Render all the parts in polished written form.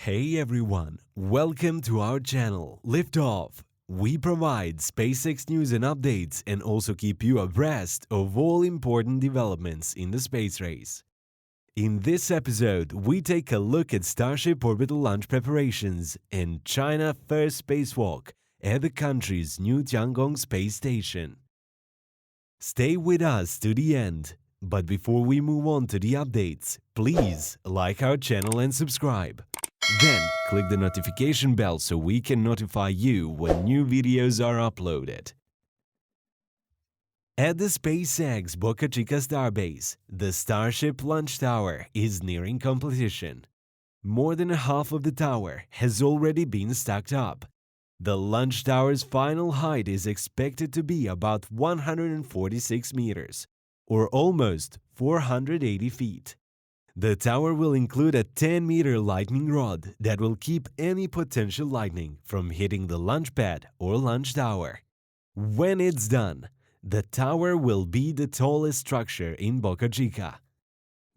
Hey everyone, welcome to our channel Liftoff. We provide SpaceX news and updates and also keep you abreast of all important developments in the space race. In this episode, we take a look at Starship orbital launch preparations and China's first spacewalk at the country's new Tiangong space station. Stay with us to the end, but before we move on to the updates, please like our channel and subscribe. Then, click the notification bell so we can notify you when new videos are uploaded. At the SpaceX Boca Chica Starbase, the Starship launch tower is nearing completion. More than half of the tower has already been stacked up. The launch tower's final height is expected to be about 146 meters, or almost 480 feet. The tower will include a 10-meter lightning rod that will keep any potential lightning from hitting the launch pad or launch tower. When it's done, the tower will be the tallest structure in Boca Chica.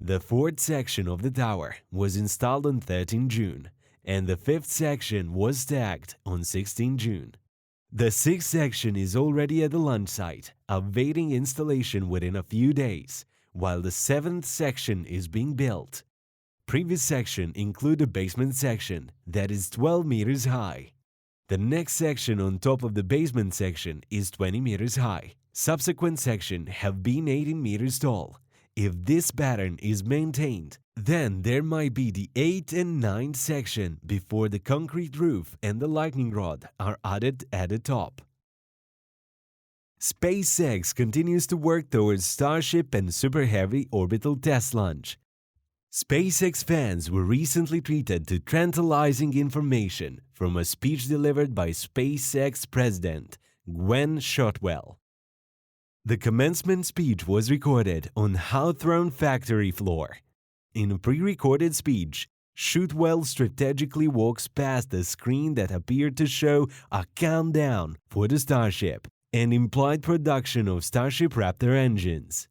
The fourth section of the tower was installed on 13 June, and the fifth section was stacked on 16 June. The sixth section is already at the launch site, awaiting installation within a few days, while the seventh section is being built. Previous section include a basement section that is 12 meters high. The next section on top of the basement section is 20 meters high. Subsequent sections have been 18 meters tall. If this pattern is maintained, then there might be the 8th and 9th section before the concrete roof and the lightning rod are added at the top. SpaceX continues to work towards Starship and Super Heavy orbital test launch. SpaceX fans were recently treated to tantalizing information from a speech delivered by SpaceX President Gwen Shotwell. The commencement speech was recorded on Hawthorne factory floor. In a pre-recorded speech, Shotwell strategically walks past a screen that appeared to show a countdown for the Starship and implied production of Starship Raptor engines.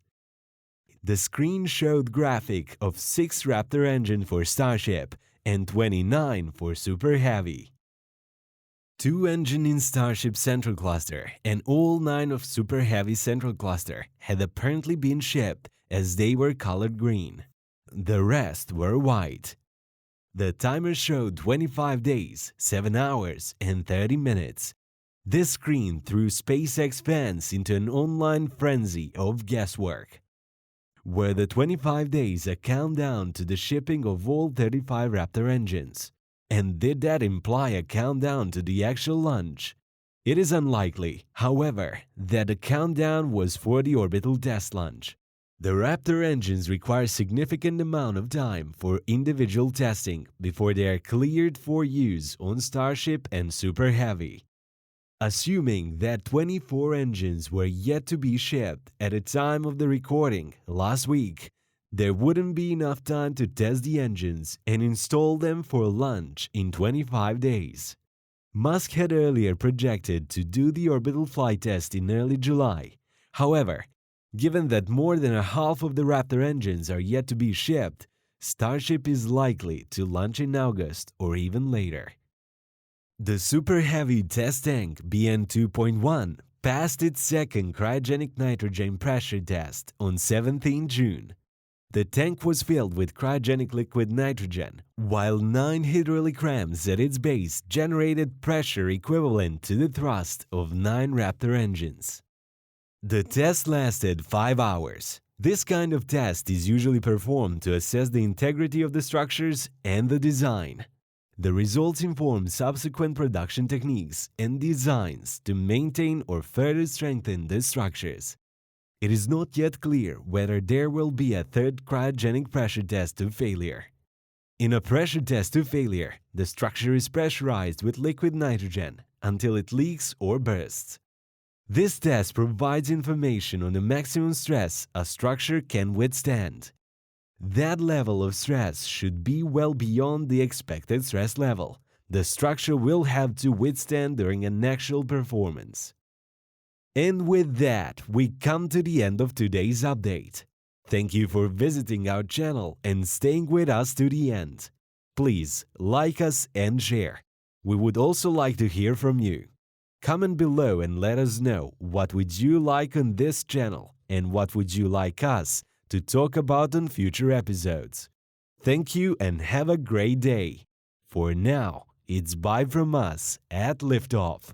The screen showed graphic of 6 Raptor engines for Starship and 29 for Super Heavy. 2 engines in Starship Central Cluster and all 9 of Super Heavy Central Cluster had apparently been shipped as they were colored green. The rest were white. The timer showed 25 days, 7 hours, and 30 minutes. This screen threw SpaceX fans into an online frenzy of guesswork. Were the 25 days a countdown to the shipping of all 35 Raptor engines? And did that imply a countdown to the actual launch? It is unlikely, however, that the countdown was for the orbital test launch. The Raptor engines require a significant amount of time for individual testing before they are cleared for use on Starship and Super Heavy. Assuming that 24 engines were yet to be shipped at the time of the recording last week, there wouldn't be enough time to test the engines and install them for launch in 25 days. Musk had earlier projected to do the orbital flight test in early July. However, given that more than a half of the Raptor engines are yet to be shipped, Starship is likely to launch in August or even later. The Super Heavy test tank BN 2.1 passed its second cryogenic nitrogen pressure test on 17 June. The tank was filled with cryogenic liquid nitrogen, while 9 hydraulic rams at its base generated pressure equivalent to the thrust of 9 Raptor engines. The test lasted 5 hours. This kind of test is usually performed to assess the integrity of the structures and the design. The results inform subsequent production techniques and designs to maintain or further strengthen the structures. It is not yet clear whether there will be a third cryogenic pressure test to failure. In a pressure test to failure, the structure is pressurized with liquid nitrogen until it leaks or bursts. This test provides information on the maximum stress a structure can withstand. That level of stress should be well beyond the expected stress level the structure will have to withstand during an actual performance. And with that, we come to the end of today's update. Thank you for visiting our channel and staying with us to the end. Please like us and share. We would also like to hear from you. Comment below and let us know what would you like on this channel and what would you like us to talk about on future episodes. Thank you and have a great day. For now, it's bye from us at Liftoff.